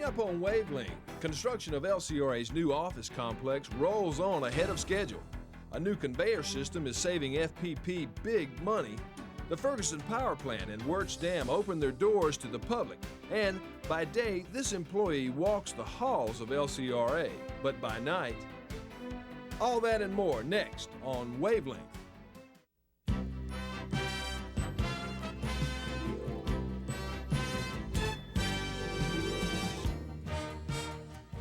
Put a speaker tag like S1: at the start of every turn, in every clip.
S1: up on Wavelength, construction of LCRA's new office complex rolls on ahead of schedule. A new conveyor system is saving FPP big money. The Ferguson Power Plant and Wirtz Dam open their doors to the public, and by day, this employee walks the halls of LCRA, but by night, all that and more next on Wavelength.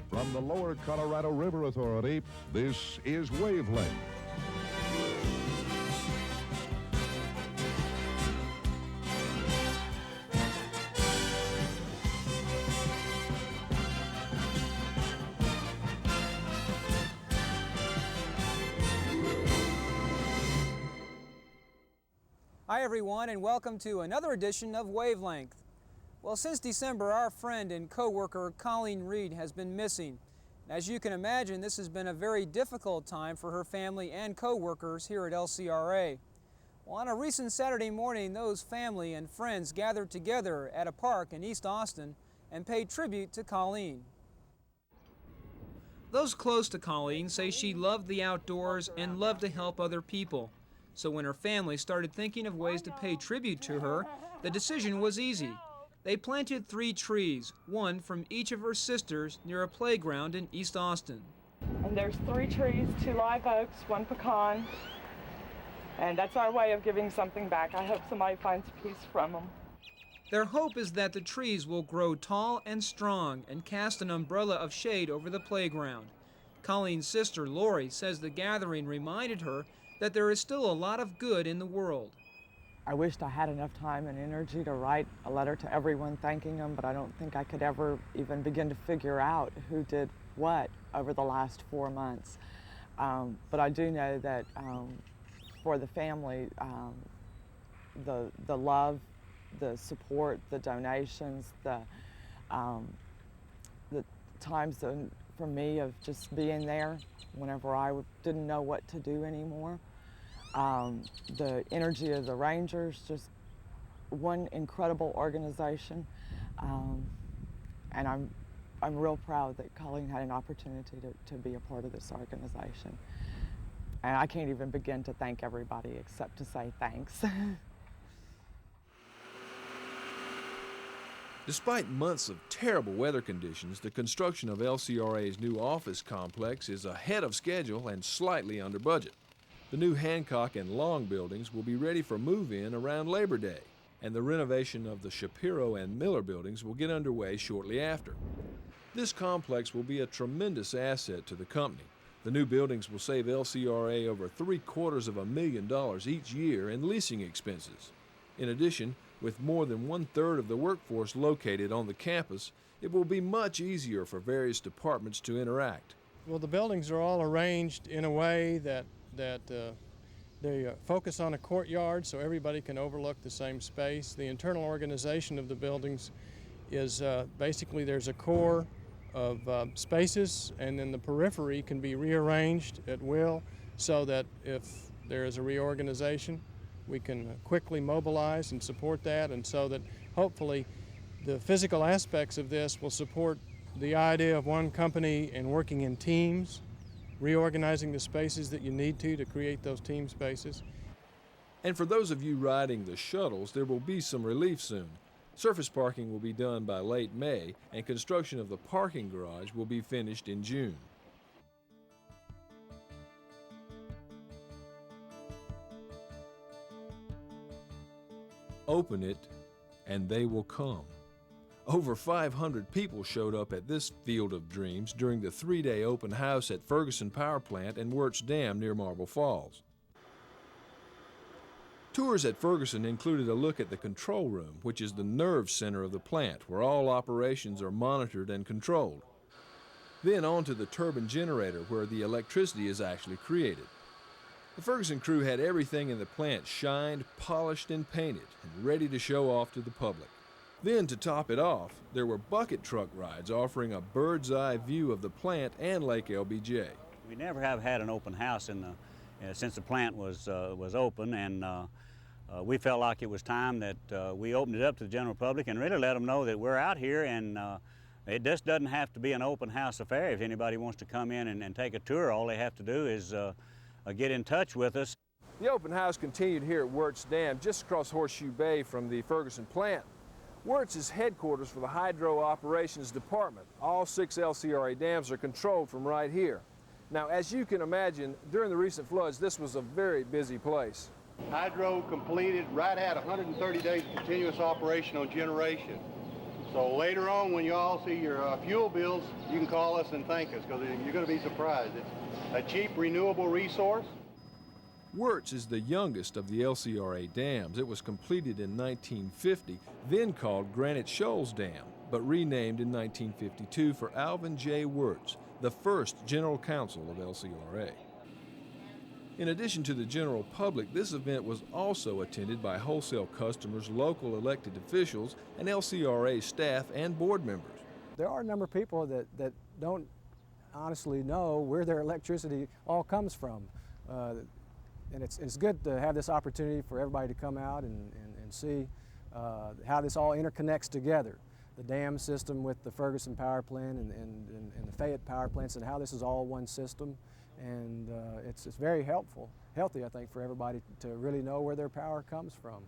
S2: From the Lower Colorado River Authority, this is Wavelength.
S3: Hi everyone, and welcome to another edition of Wavelength. Well, since December, our friend and co-worker Colleen Reed has been missing. As you can imagine, this has been a very difficult time for her family and co-workers here at LCRA. Well, on a recent Saturday morning, those family and friends gathered together at a park in East Austin and paid tribute to Colleen. Those close to Colleen say she loved the outdoors and loved to help other people. So when her family started thinking of ways to pay tribute to her, the decision was easy. They planted 3 trees, one from each of her sisters, near a playground in East Austin.
S4: And there's 3 trees, 2 live oaks, 1 pecan, and that's our way of giving something back. I hope somebody finds a piece from them.
S3: Their hope is that the trees will grow tall and strong and cast an umbrella of shade over the playground. Colleen's sister, Lori, says the gathering reminded her that there is still a lot of good in the world.
S4: I wished I had enough time and energy to write a letter to everyone thanking them, but I don't think I could ever even begin to figure out who did what over the last 4 months. But I do know that for the family, the love, the support, the donations, the times for me of just being there whenever I didn't know what to do anymore. The energy of the Rangers, just one incredible organization, and I'm real proud that Colleen had an opportunity to be a part of this organization. And I can't even begin to thank everybody except to say thanks.
S1: Despite months of terrible weather conditions, the construction of LCRA's new office complex is ahead of schedule and slightly under budget. The new Hancock and Long buildings will be ready for move-in around Labor Day, and the renovation of the Shapiro and Miller buildings will get underway shortly after. This complex will be a tremendous asset to the company. The new buildings will save LCRA over $750,000 each year in leasing expenses. In addition, with more than 1/3 of the workforce located on the campus, it will be much easier for various departments to interact.
S5: Well, the buildings are all arranged in a way that they focus on a courtyard so everybody can overlook the same space. The internal organization of the buildings is basically there's a core of spaces, and then the periphery can be rearranged at will so that if there is a reorganization, we can quickly mobilize and support that, and so that hopefully the physical aspects of this will support the idea of one company and working in teams, reorganizing the spaces that you need to create those team spaces.
S1: And for those of you riding the shuttles, there will be some relief soon. Surface parking will be done by late May, and construction of the parking garage will be finished in June. Open it, and they will come. Over 500 people showed up at this field of dreams during the 3-day open house at Ferguson Power Plant and Wirtz Dam near Marble Falls. Tours at Ferguson included a look at the control room, which is the nerve center of the plant, where all operations are monitored and controlled. Then on to the turbine generator, where the electricity is actually created. The Ferguson crew had everything in the plant shined, polished, and painted, and ready to show off to the public. Then, to top it off, there were bucket truck rides offering a bird's eye view of the plant and Lake LBJ.
S6: We never have had an open house since the plant was open, and we felt like it was time that we opened it up to the general public and really let them know that we're out here and It just doesn't have to be an open house affair. If anybody wants to come in and take a tour, all they have to do is get in touch with us.
S1: The open house continued here at Wirtz Dam, just across Horseshoe Bay from the Ferguson plant. Wirtz is headquarters for the Hydro Operations Department. All 6 LCRA dams are controlled from right here. Now, as you can imagine, during the recent floods, this was a very busy place.
S7: Hydro completed right at 130 days of continuous operation on generation. So later on, when you all see your fuel bills, you can call us and thank us, because you're going to be surprised. It's a cheap, renewable resource.
S1: Wirtz is the youngest of the LCRA dams. It was completed in 1950, then called Granite Shoals Dam, but renamed in 1952 for Alvin J. Wirtz, the first general counsel of LCRA. In addition to the general public, this event was also attended by wholesale customers, local elected officials, and LCRA staff and board members.
S8: There are a number of people that don't honestly know where their electricity all comes from. And it's good to have this opportunity for everybody to come out and see how this all interconnects together. The dam system with the Ferguson power plant and the Fayette power plants, and how this is all one system. And it's very healthy, I think, for everybody to really know where their power comes from.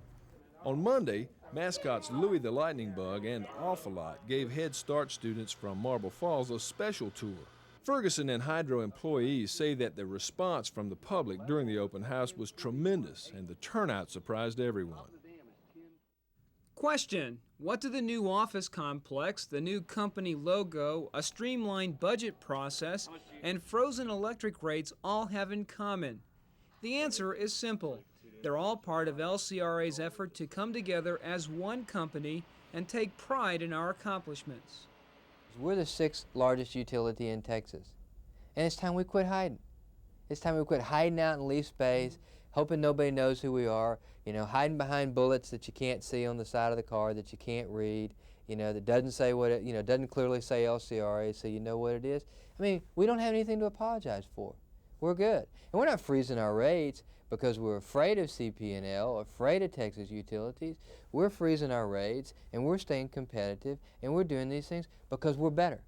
S1: On Monday, mascots Louie the Lightning Bug and Awful-Lot gave Head Start students from Marble Falls a special tour. Ferguson and Hydro employees say that the response from the public during the open house was tremendous, and the turnout surprised everyone.
S3: Question: what do the new office complex, the new company logo, a streamlined budget process, and frozen electric rates all have in common? The answer is simple. They're all part of LCRA's effort to come together as one company and take pride in our accomplishments.
S9: We're the 6th largest utility in Texas, and it's time we quit hiding. It's time we quit hiding out in leaf space, hoping nobody knows who we are, hiding behind bullets that you can't see on the side of the car, that you can't read, that doesn't say what it, doesn't clearly say LCRA, so you know what it is. I mean, we don't have anything to apologize for. We're good. And we're not freezing our rates because we're afraid of CP&L, afraid of Texas utilities. We're freezing our rates, and we're staying competitive, and we're doing these things because we're better.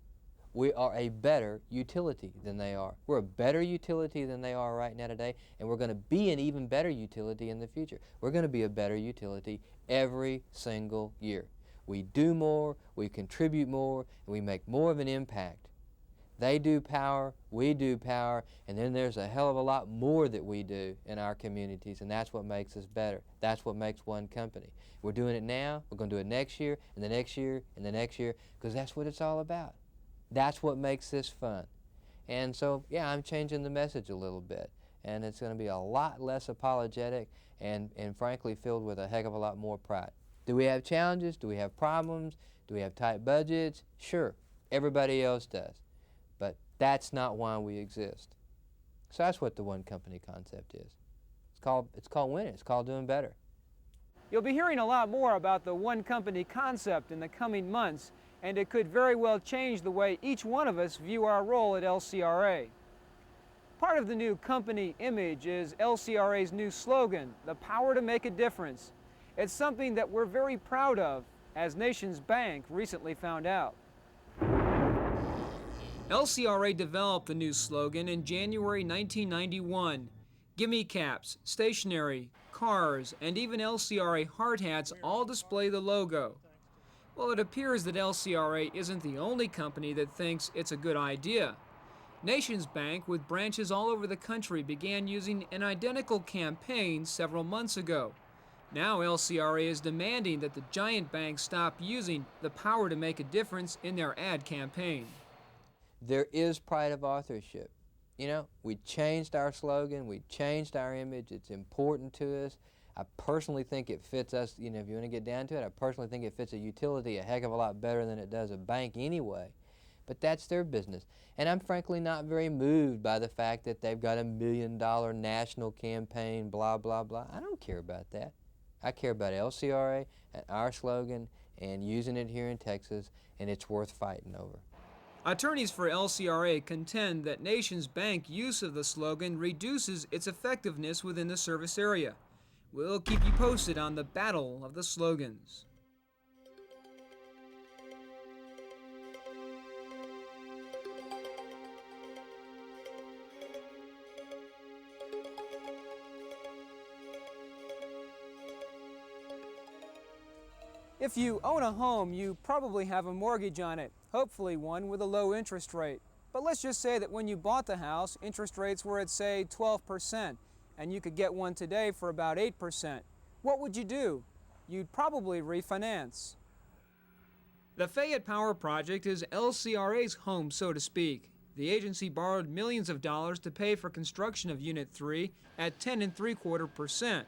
S9: We are a better utility than they are. We're a better utility than they are right now today, and we're going to be an even better utility in the future. We're going to be a better utility every single year. We do more, we contribute more, and we make more of an impact. They do power, we do power, and then there's a hell of a lot more that we do in our communities, and that's what makes us better. That's what makes one company. We're doing it now, we're going to do it next year, and the next year, and the next year, because that's what it's all about. That's what makes this fun. And so, yeah, I'm changing the message a little bit, and it's going to be a lot less apologetic and frankly filled with a heck of a lot more pride. Do we have challenges? Do we have problems? Do we have tight budgets? Sure, everybody else does. But that's not why we exist. So that's what the one company concept is. It's called winning. It's called doing better.
S3: You'll be hearing a lot more about the one company concept in the coming months, and it could very well change the way each one of us view our role at LCRA. Part of the new company image is LCRA's new slogan, the power to make a difference. It's something that we're very proud of, as Nations Bank recently found out. LCRA developed the new slogan in January 1991. Gimme caps, stationery, cars, and even LCRA hard hats all display the logo. Well, it appears that LCRA isn't the only company that thinks it's a good idea. Nations Bank, with branches all over the country, began using an identical campaign several months ago. Now LCRA is demanding that the giant banks stop using the power to make a difference in their ad campaign.
S9: There is pride of authorship. We changed our slogan, we changed our image, it's important to us. I personally think it fits us, if you want to get down to it, I personally think it fits a utility a heck of a lot better than it does a bank anyway. But that's their business. And I'm frankly not very moved by the fact that they've got $1 million national campaign, blah, blah, blah. I don't care about that. I care about LCRA and our slogan and using it here in Texas, and it's worth fighting over.
S3: Attorneys for LCRA contend that Nations Bank use of the slogan reduces its effectiveness within the service area. We'll keep you posted on the battle of the slogans. If you own a home, you probably have a mortgage on it, hopefully one with a low interest rate. But let's just say that when you bought the house, interest rates were at, say, 12%, and you could get one today for about 8%. What would you do? You'd probably refinance. The Fayette Power Project is LCRA's home, so to speak. The agency borrowed millions of dollars to pay for construction of Unit 3 at 10.75%.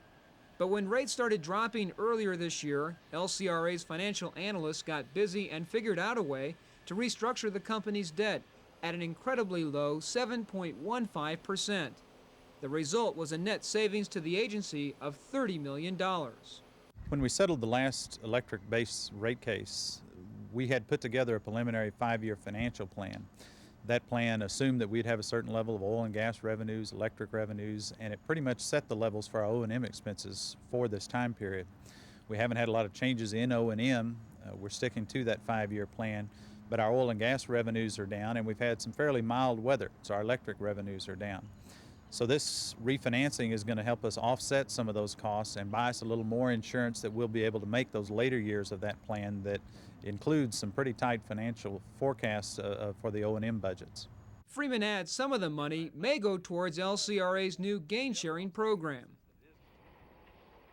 S3: But when rates started dropping earlier this year, LCRA's financial analysts got busy and figured out a way to restructure the company's debt at an incredibly low 7.15%. The result was a net savings to the agency of $30 million.
S10: When we settled the last electric base rate case, we had put together a preliminary 5-year financial plan. That plan assumed that we'd have a certain level of oil and gas revenues, electric revenues, and it pretty much set the levels for our O&M expenses for this time period. We haven't had a lot of changes in O&M. We're sticking to that 5-year plan, but our oil and gas revenues are down, and we've had some fairly mild weather, so our electric revenues are down. So this refinancing is going to help us offset some of those costs and buy us a little more insurance that we'll be able to make those later years of that plan that includes some pretty tight financial forecasts for the O&M budgets.
S3: Freeman adds some of the money may go towards LCRA's new gain-sharing program.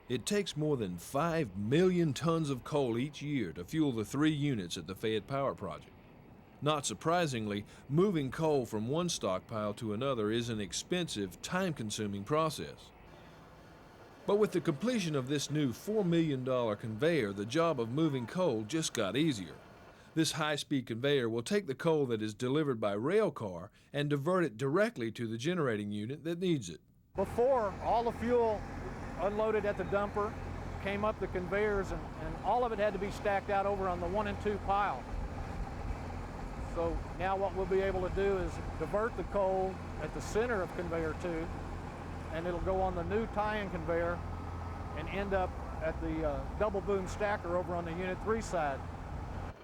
S1: It takes more than 5 million tons of coal each year to fuel the 3 units at the Fayette Power Project. Not surprisingly, moving coal from one stockpile to another is an expensive, time-consuming process. But with the completion of this new $4 million conveyor, the job of moving coal just got easier. This high-speed conveyor will take the coal that is delivered by rail car and divert it directly to the generating unit that needs it.
S11: Before, all the fuel unloaded at the dumper came up the conveyors, and all of it had to be stacked out over on the 1 and 2 pile. So now what we'll be able to do is divert the coal at the center of conveyor 2, and it'll go on the new tie-in conveyor and end up at the double boom stacker over on the Unit 3 side.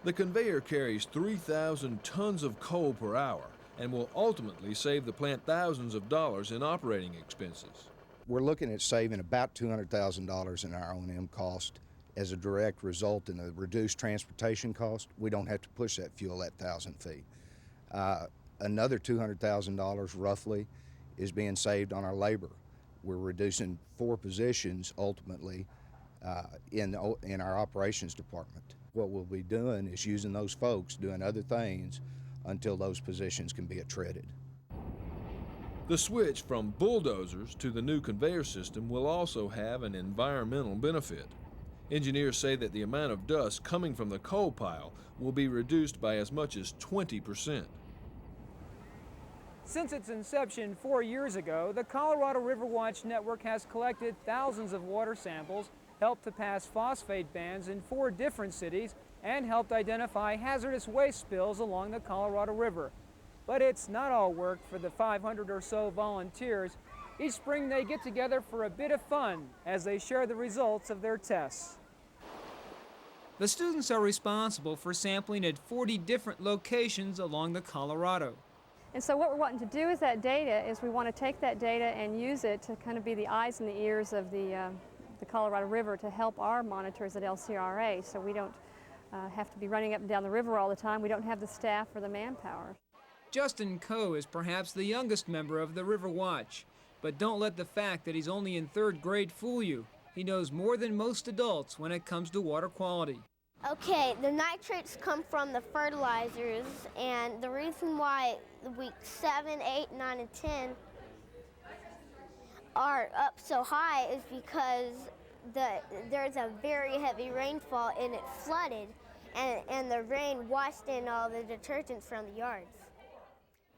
S1: The conveyor carries 3,000 tons of coal per hour and will ultimately save the plant thousands of dollars in operating expenses.
S12: We're looking at saving about $200,000 in our O&M cost as a direct result in the reduced transportation cost. We don't have to push that fuel at 1,000 feet. Another $200,000 roughly is being saved on our labor. We're reducing 4 positions ultimately in our operations department. What we'll be doing is using those folks doing other things until those positions can be attrited.
S1: The switch from bulldozers to the new conveyor system will also have an environmental benefit. Engineers say that the amount of dust coming from the coal pile will be reduced by as much as 20%.
S3: Since its inception 4 years ago, the Colorado River Watch Network has collected thousands of water samples, helped to pass phosphate bans in 4 different cities, and helped identify hazardous waste spills along the Colorado River. But it's not all work for the 500 or so volunteers. Each spring they get together for a bit of fun as they share the results of their tests. The students are responsible for sampling at 40 different locations along the Colorado.
S13: And so what we're wanting to do with that data is we want to take that data and use it to kind of be the eyes and the ears of the Colorado River to help our monitors at LCRA, so we don't have to be running up and down the river all the time. We don't have the staff or the manpower.
S3: Justin Coe is perhaps the youngest member of the River Watch, but don't let the fact that he's only in 3rd grade fool you. He knows more than most adults when it comes to water quality.
S14: Okay, the nitrates come from the fertilizers, and the reason why weeks 7, 8, 9, and 10 are up so high is because there's a very heavy rainfall and it flooded, and the rain washed in all the detergents from the yards.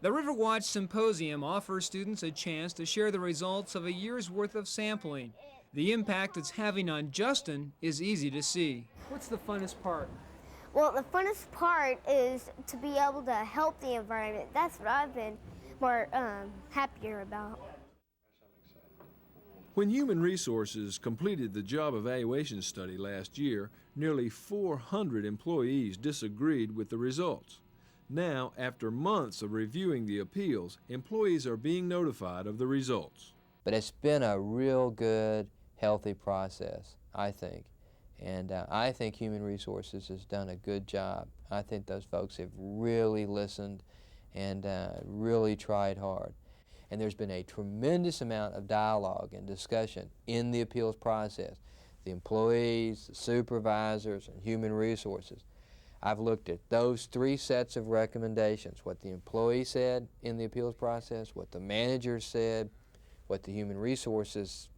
S3: The River Watch Symposium offers students a chance to share the results of a year's worth of sampling. The impact it's having on Justin is easy to see. What's the funnest part?
S14: Well, the funnest part is to be able to help the environment. That's what I've been more happier about.
S1: When Human Resources completed the job evaluation study last year, nearly 400 employees disagreed with the results. Now, after months of reviewing the appeals, employees are being notified of the results.
S9: But it's been a real good, healthy process, I think. And I think Human Resources has done a good job. I think those folks have really listened and really tried hard. And there's been a tremendous amount of dialogue and discussion in the appeals process. The employees, the supervisors, and Human Resources. I've looked at those three sets of recommendations, what the employee said in the appeals process, what the manager said, what the Human Resources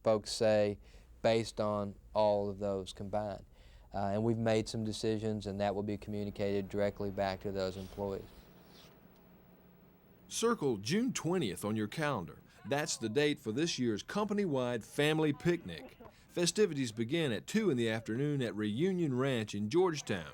S9: folks say, based on all of those combined. And we've made some decisions, and that will be communicated directly back to those employees.
S1: Circle June 20th on your calendar. That's the date for this year's company-wide family picnic. Festivities begin at 2 in the afternoon at Reunion Ranch in Georgetown.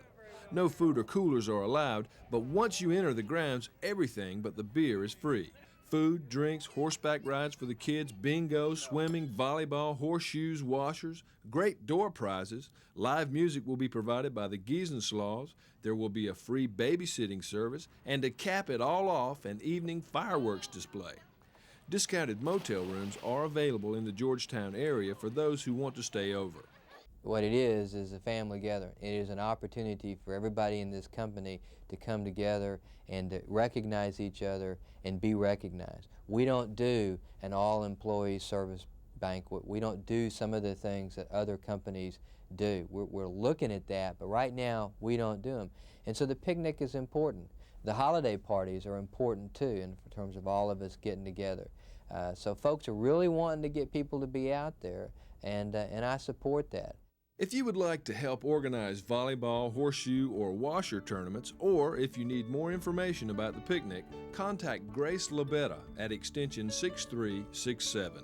S1: No food or coolers are allowed, but once you enter the grounds, everything but the beer is free. Food, drinks, horseback rides for the kids, bingo, swimming, volleyball, horseshoes, washers, great door prizes. Live music will be provided by the Giesenslaws. There will be a free babysitting service, and to cap it all off, an evening fireworks display. Discounted motel rooms are available in the Georgetown area for those who want to stay over.
S9: What it is a family gathering. It is an opportunity for everybody in this company to come together and to recognize each other and be recognized. We don't do an all-employee service banquet. We don't do some of the things that other companies do. We're looking at that, but right now we don't do them. And so the picnic is important. The holiday parties are important too in terms of all of us getting together. So folks are really wanting to get people to be out there, and I support that.
S1: If you would like to help organize volleyball, horseshoe, or washer tournaments, or if you need more information about the picnic, contact Grace Labetta at extension 6367.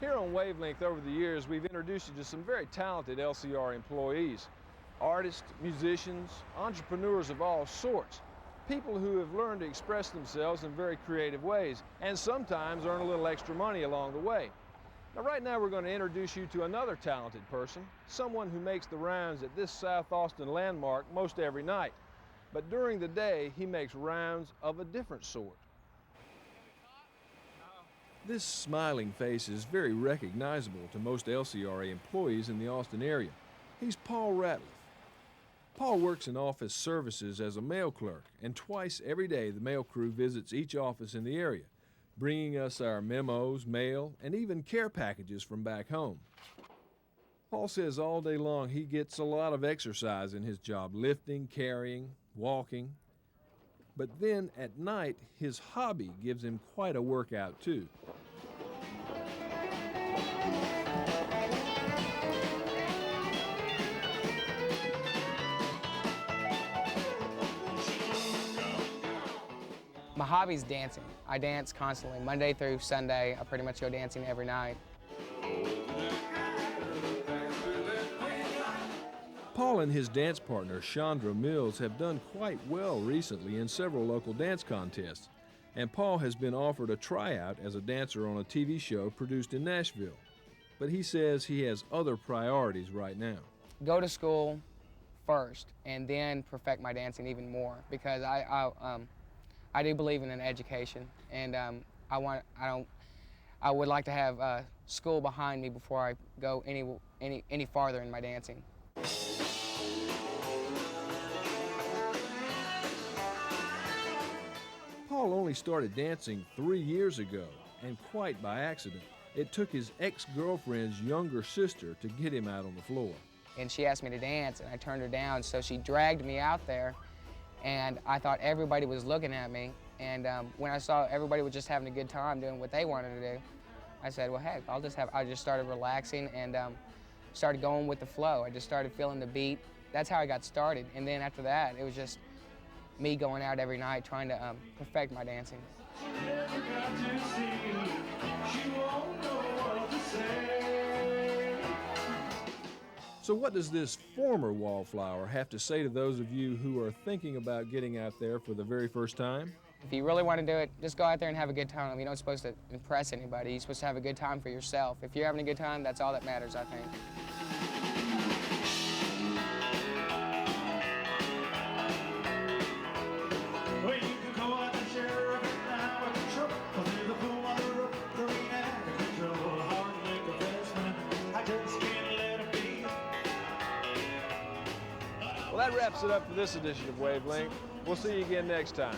S1: Here on Wavelength over the years, we've introduced you to some very talented LCRA employees. Artists, musicians, entrepreneurs of all sorts. People who have learned to express themselves in very creative ways and sometimes earn a little extra money along the way. Now right now we're going to introduce you to another talented person, someone who makes the rounds at this South Austin landmark most every night. But during the day, he makes rounds of a different sort. This smiling face is very recognizable to most LCRA employees in the Austin area. He's Paul Ratliff. Paul works in office services as a mail clerk, and twice every day the mail crew visits each office in the area, bringing us our memos, mail, and even care packages from back home. Paul says all day long he gets a lot of exercise in his job, lifting, carrying, walking. But then at night, his hobby gives him quite a workout too.
S15: My hobby is dancing. I dance constantly. Monday through Sunday, I pretty much go dancing every night.
S1: Paul and his dance partner, Chandra Mills, have done quite well recently in several local dance contests, and Paul has been offered a tryout as a dancer on a TV show produced in Nashville. But he says he has other priorities right now.
S15: Go to school first, and then perfect my dancing even more, because I do believe in an education, and I would like to have school behind me before I go any farther in my dancing.
S1: Paul only started dancing 3 years ago, and quite by accident. It took his ex-girlfriend's younger sister to get him out on the floor.
S15: And she asked me to dance, and I turned her down, so she dragged me out there, and I thought everybody was looking at me. And when I saw everybody was just having a good time doing what they wanted to do, I said, well, heck, I just started relaxing and started going with the flow. I just started feeling the beat. That's how I got started. And then after that, it was just me going out every night trying to perfect my dancing.
S1: So what does this former wallflower have to say to those of you who are thinking about getting out there for the very first time?
S15: If you really want to do it, just go out there and have a good time. You're not supposed to impress anybody. You're supposed to have a good time for yourself. If you're having a good time, that's all that matters, I think.
S1: Well, that wraps it up for this edition of Wavelength. We'll see you again next time.